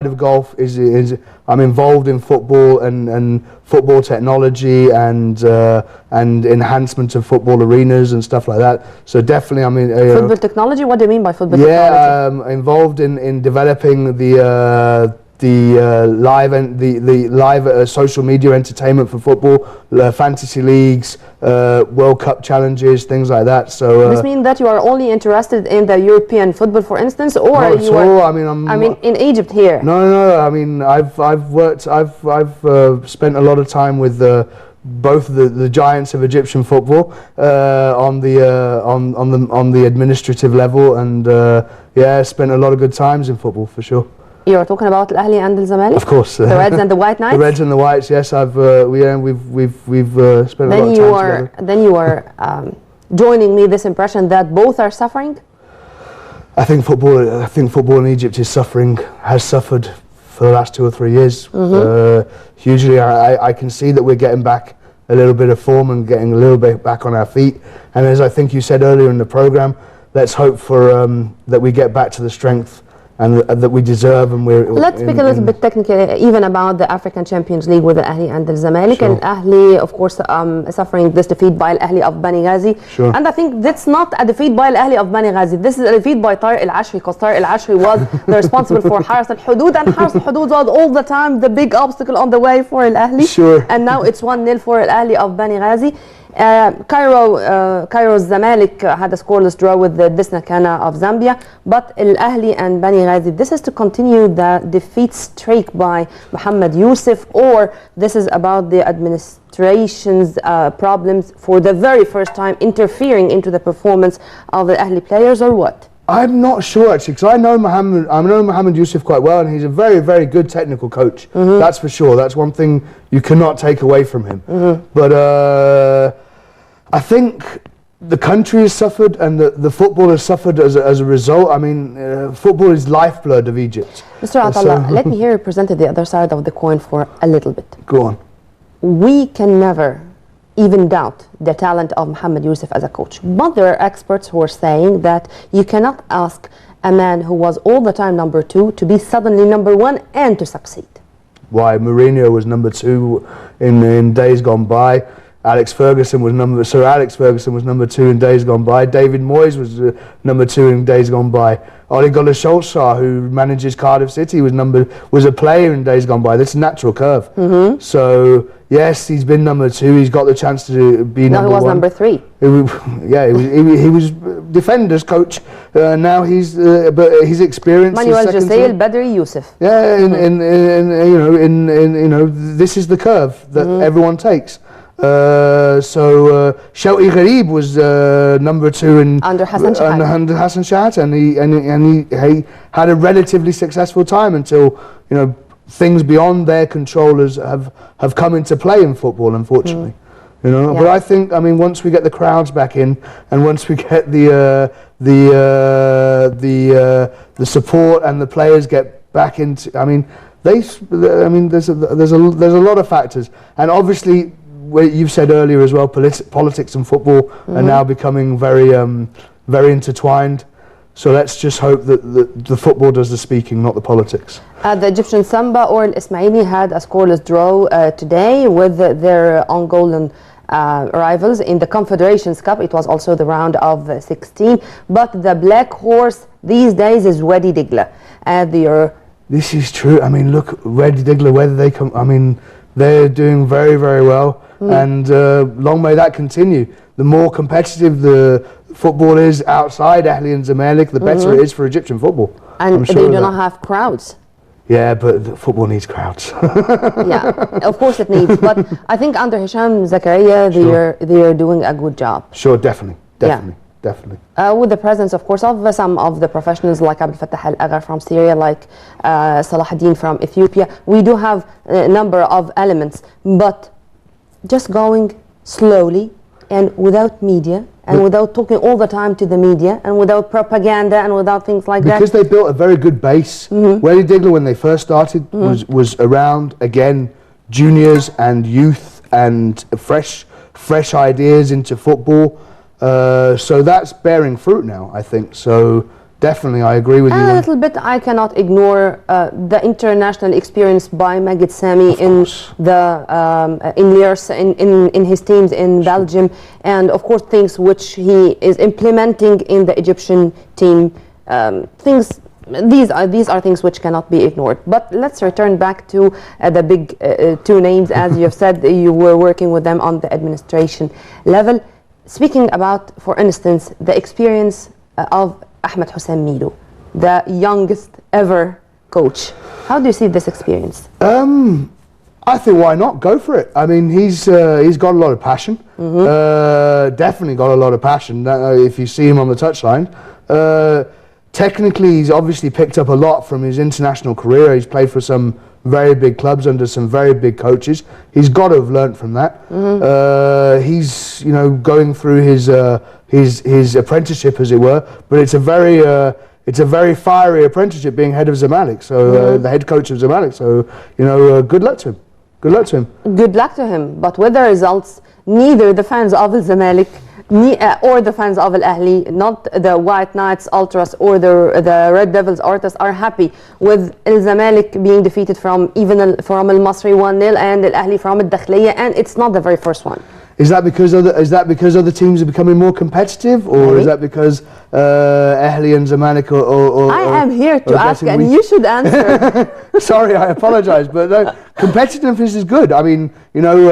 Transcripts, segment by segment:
of golf is I'm involved in football and football technology and enhancement of football arenas and stuff like that. So definitely, I mean, football technology. What do you mean by football technology? Yeah, involved in developing the live social media entertainment for football, fantasy leagues, World Cup challenges, things like that. So this means that you are only interested in the European football, for instance, or not you at all. are? I mean, in Egypt here. No. I mean, I've spent a lot of time with both the giants of Egyptian football on the administrative level, and yeah, spent a lot of good times in football for sure. You're talking about Al Ahly and Al Zamalek? Of course. The Reds and the White Knights? The Reds and the Whites, yes. We've spent a lot of time together. Then you are joining me this impression that both are suffering? I think football in Egypt has suffered for the last 2 or 3 years. Hugely. I can see that we're getting back a little bit of form and getting a little bit back on our feet. And as I think you said earlier in the program, let's hope for that we get back to the strength and that we deserve, and we're. Let's speak a little bit technically, even about the African Champions League with Al Ahly and Al Zamalek. Sure. And Al Ahly, of course, suffering this defeat by Al Ahly of Bani Ghazi. Sure. And I think that's not a defeat by Al Ahly of Bani Ghazi. This is a defeat by Tariq Al Ashri, because Tariq Al Ashri was the responsible for Haras Al Hudud, and Haras Al Hudud was all the time the big obstacle on the way for Al Ahly. Sure. And now it's 1-0 for Al Ahly of Bani Ghazi. Cairo's Zamalek had a scoreless draw with the Disnakana of Zambia, but Al Ahly and Bani Ghazi, this is to continue the defeat streak by Mohamed Yusuf, or this is about the administration's problems for the very first time interfering into the performance of the Ahly players, or what? I'm not sure actually, because I know Mohamed Yusuf quite well, and he's a very, very good technical coach. That's for sure. That's one thing you cannot take away from him. But I think the country has suffered, and the football has suffered as a result. I mean, football is lifeblood of Egypt. Mr. Attallah, let me hear you presented the other side of the coin for a little bit. Go on. We can never even doubt the talent of Mohamed Yusuf as a coach. But there are experts who are saying that you cannot ask a man who was all the time number 2 to be suddenly number 1 and to succeed. Why? Mourinho was number 2 in days gone by. Sir Alex Ferguson was number 2 in days gone by. David Moyes was number 2 in days gone by. Ole Gunnar Solskjaer, who manages Cardiff City, was a player in days gone by. That's a natural curve. So yes, he's been number 2. He's got the chance to be number 1. No, he was number 3. He was defenders coach. Now but he's experienced. Manuel José El Badri Youssef. Yeah, this is the curve that everyone takes. Shawty Gharib was number 2 under Hassan Shahat, and he had a relatively successful time until things beyond their controllers have come into play in football, unfortunately. Yeah. But I think, once we get the crowds back in, and once we get the support and the players get back into, there's a lot of factors, and obviously. You've said earlier as well, politics and football are now becoming very intertwined. So let's just hope that the football does the speaking, not the politics. The Egyptian Samba or Al Ismaili had a scoreless draw today with their Angolan rivals in the Confederations Cup. It was also the round of 16. But the black horse these days is Wadi Digla. This is true. Look, Wadi Digla, whether they come, they're doing very, very well. And long may that continue. The more competitive the football is outside Ahly and Zamalek, the better it is for Egyptian football. And they do not have crowds. Yeah, but the football needs crowds. Yeah, of course it needs. But I think under Hisham Zakaria, they are doing a good job. Sure, definitely. With the presence, of course, of some of the professionals like Abdel Fattah Al-Aghar from Syria, like Salahuddin from Ethiopia. We do have a number of elements, but just going slowly and without media and without talking all the time to the media and without propaganda and without things like that. Because they built a very good base. Wadi Digla, when they first started, was around, again, juniors and youth and fresh ideas into football. So that's bearing fruit now, I think. So Definitely, I agree with you. And a little bit, I cannot ignore the international experience by Magid Sami in Liers, in his teams in Belgium, and of course things which he is implementing in the Egyptian team. These are things which cannot be ignored. But let's return back to the big two names. As you've said, you were working with them on the administration level. Speaking about, for instance, the experience of Ahmed Hossein Milo, the youngest ever coach. How do you see this experience? I think why not? Go for it. I mean, he's got a lot of passion. Definitely got a lot of passion. If you see him on the touchline. Technically, he's obviously picked up a lot from his international career. He's played for some very big clubs under some very big coaches. He's got to have learnt from that. He's, you know, going through his apprenticeship, as it were. But it's a very fiery apprenticeship, being head of Zamalek. So the head coach of Zamalek. So, you know, good luck to him. Good luck to him. Good luck to him. But with the results, neither the fans of Zamalek or the fans of Al Ahli, not the White Knights Ultras or the Red Devils Artists, are happy with Al Zamalek being defeated from Al Masri 1-0 and Al Ahli from Al Dakhliya, and it's not the very first one. Is that because other teams are becoming more competitive, or is that because Ahli and Zamalek I am here to ask, and you should answer. Sorry, I apologise, but no, competitiveness is good. I mean, you know,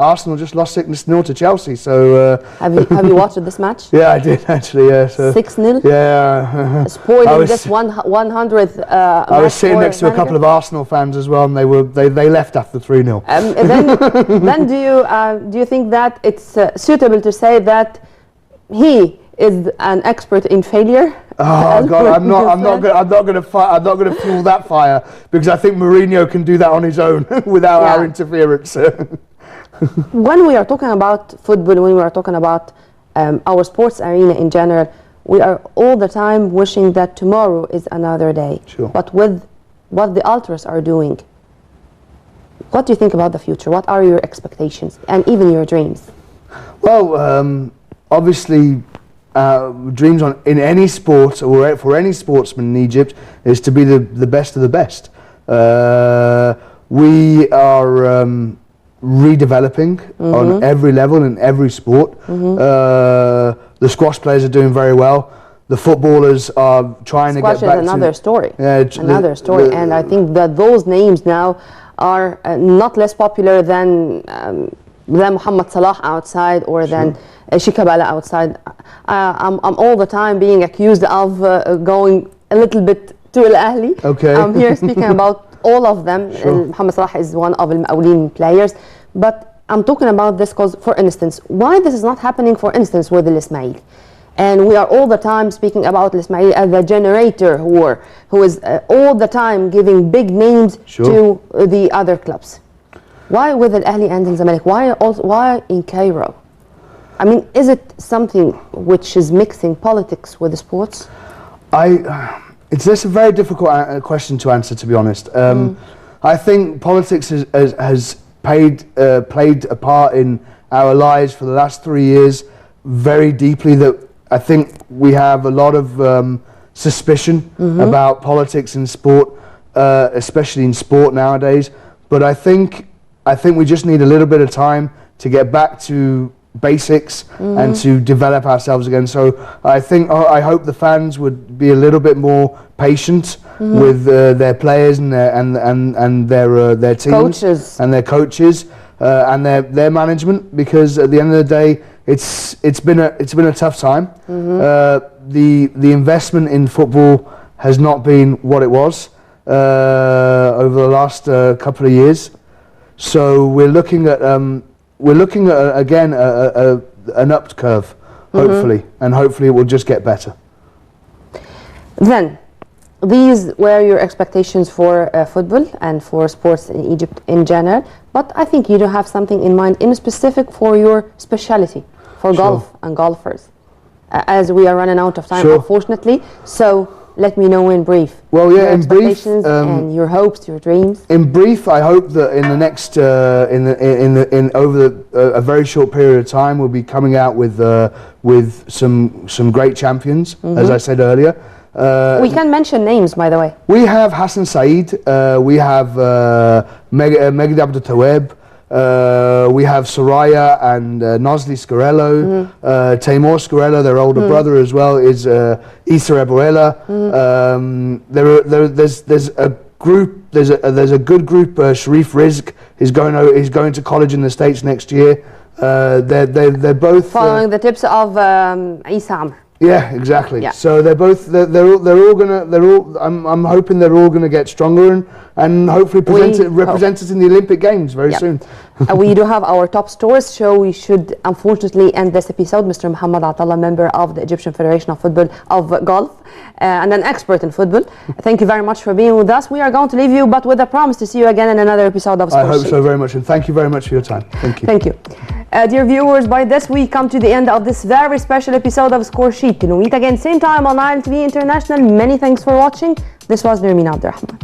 Arsenal just lost 6-0 to Chelsea, so... have you watched this match? Yeah, I did actually, yeah. So 6-0? Yeah. Spoiling this 100th I was sitting next to a couple of Arsenal fans as well, and they left after 3-0. Then do you think that it's suitable to say that he is an expert in failure? Oh God, I'm not going to fuel that fire, because I think Mourinho can do that on his own without our interference. When we are talking about football, when we are talking about our sports arena in general, we are all the time wishing that tomorrow is another day. Sure. But with what the Ultras are doing, what do you think about the future? What are your expectations and even your dreams? Well, obviously, dreams in any sport, or for any sportsman in Egypt, is to be the best of the best. We are redeveloping on every level in every sport. The squash players are doing very well. The footballers are trying to get back to... Squash is another story. Another story, and I think that those names now are not less popular than Mohamed Salah outside, or than Shikabala outside. I'm all the time being accused of going a little bit to Al Ahli. Okay. I'm here speaking about all of them. Mohamed Salah is one of the Al-Maqawlin players, but I'm talking about this because, for instance, why this is not happening, for instance, with Al Ismail. And we are all the time speaking about Al Ismail as the generator who is all the time giving big names to the other clubs. Why with Al Ahli and Al Zamalek? Why in Cairo? I mean, is it something which is mixing politics with the sports? It's a very difficult question to answer, to be honest. I think politics has played a part in our lives for the last 3 years very deeply, that I think we have a lot of suspicion about politics in sport, especially in sport nowadays. But I think we just need a little bit of time to get back to basics and to develop ourselves again. So I hope the fans would be a little bit more patient with their players and their teams and their coaches and their management, because at the end of the day, it's been a tough time. The investment in football has not been what it was over the last couple of years. So we're looking at again an up curve, hopefully, and hopefully it will just get better. Then, these were your expectations for football and for sports in Egypt in general, but I think you do have something in mind in specific for your specialty, for golf and golfers. As we are running out of time, unfortunately, so let me know in brief. Well, yeah, your in brief, expectations and your hopes, your dreams. In brief, I hope that in the next, a very short period of time, we'll be coming out with some great champions, as I said earlier. We can mention names, by the way. We have Hassan Saeed, we have Megid Abdul Taweb, we have Soraya and Nosli Scarello, Taimur Scarello, their older brother as well, is Issa Ebuela. There's a good group. Sharif Rizk is going to college in the States next year. They're both following the tips of Isa Amr. Yeah, exactly. Yeah. So I'm hoping they're all gonna get stronger and hopefully represent us in the Olympic Games very soon. We do have our top stories, so we should unfortunately end this episode. Mr. Mohamed Attallah, member of the Egyptian Federation of Football of Golf and an expert in football. Thank you very much for being with us. We are going to leave you, but with a promise to see you again in another episode of Sports I hope so very much, and thank you very much for your time. Thank you. Thank you. Dear viewers, by this we come to the end of this very special episode of Score Sheet. Till we meet again same time on Nile TV International. Many thanks for watching. This was Nermeen Abdurrahman.